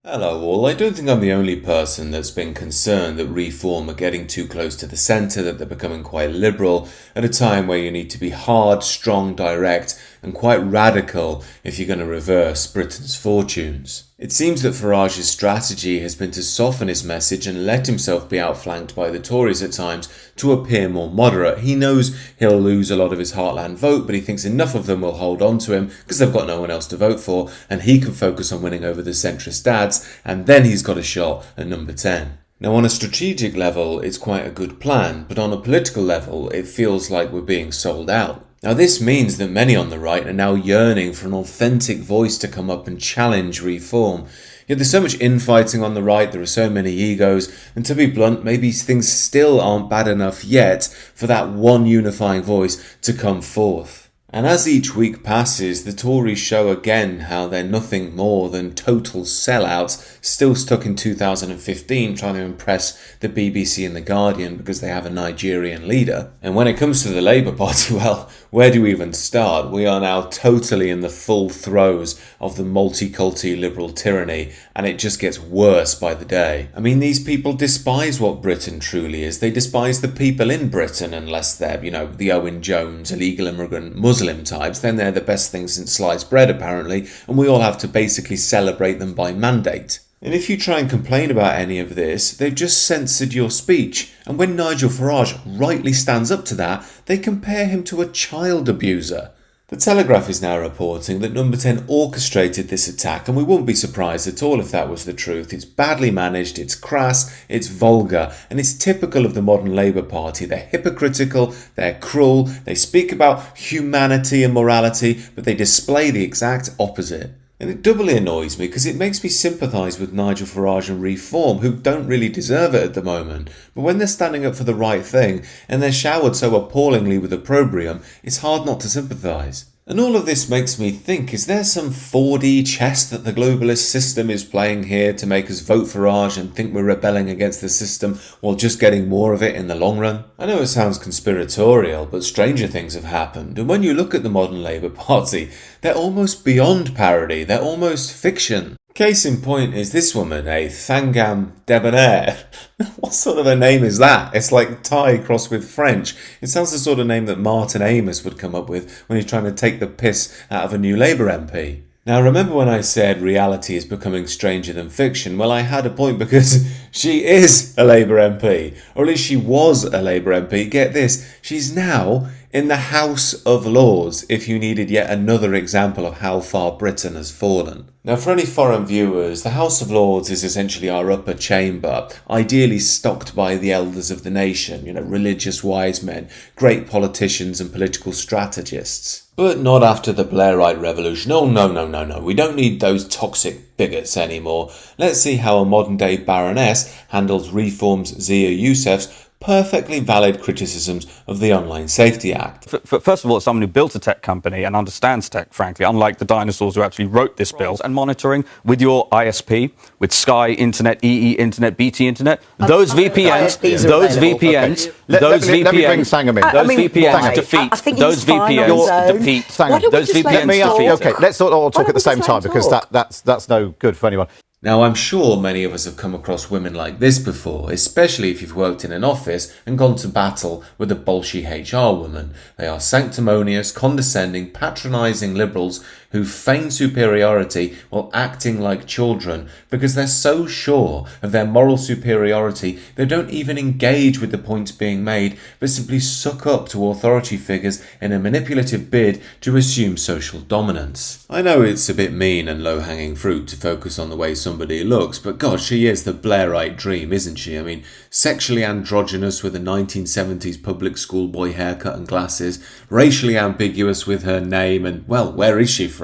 Hello all, I don't think I'm the only person that's been concerned that Reform are getting too close to the centre, that they're becoming quite liberal at a time where you need to be hard, strong, direct and quite radical if you're going to reverse Britain's fortunes. It seems that Farage's strategy has been to soften his message and let himself be outflanked by the Tories at times to appear more moderate. He knows he'll lose a lot of his heartland vote, but he thinks enough of them will hold on to him because they've got no one else to vote for, and he can focus on winning over the centrist dads, and then he's got a shot at number 10. Now, on a strategic level, it's quite a good plan, but on a political level, it feels like we're being sold out. Now, this means that many on the right are now yearning for an authentic voice to come up and challenge Reform. Yet there's so much infighting on the right, there are so many egos, and to be blunt, maybe things still aren't bad enough yet for that one unifying voice to come forth. And as each week passes, the Tories show again how they're nothing more than total sellouts, still stuck in 2015 trying to impress the BBC and the Guardian because they have a Nigerian leader. And when it comes to the Labour Party, well, where do we even start? We are now totally in the full throes of the multi-culti liberal tyranny, and it just gets worse by the day. I mean, these people despise what Britain truly is. They despise the people in Britain unless they're, the Owen Jones, illegal immigrant Muslim types. Then they're the best thing since sliced bread, apparently, and we all have to basically celebrate them by mandate. And if you try and complain about any of this, they've just censored your speech. And when Nigel Farage rightly stands up to that, they compare him to a child abuser. The Telegraph is now reporting that Number 10 orchestrated this attack, and we wouldn't be surprised at all if that was the truth. It's badly managed, it's crass, it's vulgar, and it's typical of the modern Labour Party. They're hypocritical, they're cruel, they speak about humanity and morality, but they display the exact opposite. And it doubly annoys me because it makes me sympathise with Nigel Farage and Reform, who don't really deserve it at the moment. But when they're standing up for the right thing and they're showered so appallingly with opprobrium, it's hard not to sympathise. And all of this makes me think, is there some 4D chess that the globalist system is playing here to make us vote Farage and think we're rebelling against the system while just getting more of it in the long run? I know it sounds conspiratorial, but stranger things have happened. And when you look at the modern Labour Party, they're almost beyond parody. They're almost fiction. Case in point is this woman, a Thangam Debonair. What sort of a name is that? It's like Thai crossed with French. It sounds the sort of name that Martin Amos would come up with when he's trying to take the piss out of a new Labour MP. Now, remember when I said reality is becoming stranger than fiction? Well, I had a point because she is a Labour MP, or at least she was a Labour MP. Get this, she's now in the House of Lords, if you needed yet another example of how far Britain has fallen. Now, for any foreign viewers, the House of Lords is essentially our upper chamber, ideally stocked by the elders of the nation, religious wise men, great politicians and political strategists. But not after the Blairite revolution. Oh, no. We don't need those toxic bigots anymore. Let's see how a modern-day baroness handles Reform's Zia Youssef's perfectly valid criticisms of the Online Safety Act. First of all, it's someone who built a tech company and understands tech, frankly, unlike the dinosaurs who actually wrote this bill. And monitoring with your ISP, with Sky Internet, EE Internet, BT Internet, those VPNs defeat those VPNs defeat. Okay, let's all talk at the same time because that's no good for anyone. Now, I'm sure many of us have come across women like this before, especially if you've worked in an office and gone to battle with a bolshy HR woman. They are sanctimonious, condescending, patronising liberals who feign superiority while acting like children because they're so sure of their moral superiority they don't even engage with the points being made but simply suck up to authority figures in a manipulative bid to assume social dominance. I know it's a bit mean and low-hanging fruit to focus on the way somebody looks, but God, she is the Blairite dream, isn't she? I mean, sexually androgynous with a 1970s public school boy haircut and glasses, racially ambiguous with her name, and, well, where is she from?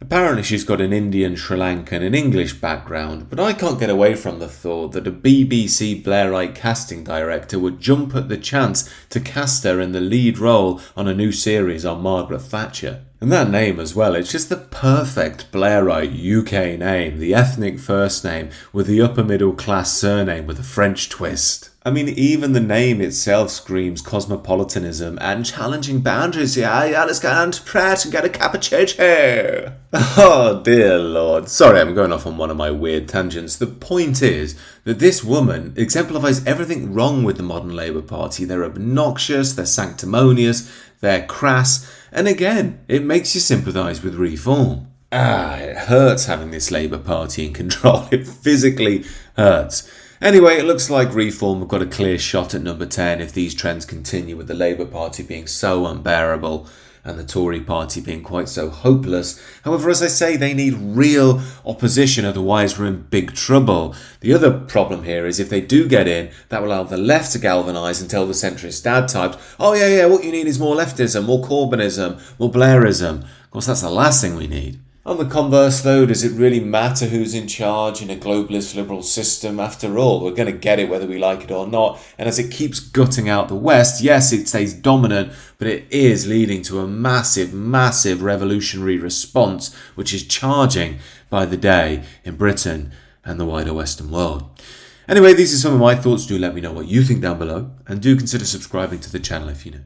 Apparently she's got an Indian, Sri Lankan and English background, but I can't get away from the thought that a BBC Blairite casting director would jump at the chance to cast her in the lead role on a new series on Margaret Thatcher. And that name as well, it's just the perfect Blairite UK name, the ethnic first name with the upper middle class surname with a French twist. I mean, even the name itself screams cosmopolitanism and challenging boundaries. Yeah, let's go down to Pratt and get a cappuccino. Oh, dear Lord. Sorry, I'm going off on one of my weird tangents. The point is that this woman exemplifies everything wrong with the modern Labour Party. They're obnoxious, they're sanctimonious, they're crass, and again, it makes you sympathise with reform. It hurts having this Labour Party in control. It physically hurts. Anyway, it looks like Reform have got a clear shot at number 10 if these trends continue, with the Labour Party being so unbearable and the Tory Party being quite so hopeless. However, as I say, they need real opposition, otherwise we're in big trouble. The other problem here is if they do get in, that will allow the left to galvanise and tell the centrist dad types, oh yeah, what you need is more leftism, more Corbynism, more Blairism. Of course, that's the last thing we need. On the converse, though, does it really matter who's in charge in a globalist liberal system? After all, we're going to get it whether we like it or not. And as it keeps gutting out the West, yes, it stays dominant, but it is leading to a massive, massive revolutionary response, which is charging by the day in Britain and the wider Western world. Anyway, these are some of my thoughts. Do let me know what you think down below, and do consider subscribing to the channel if you know.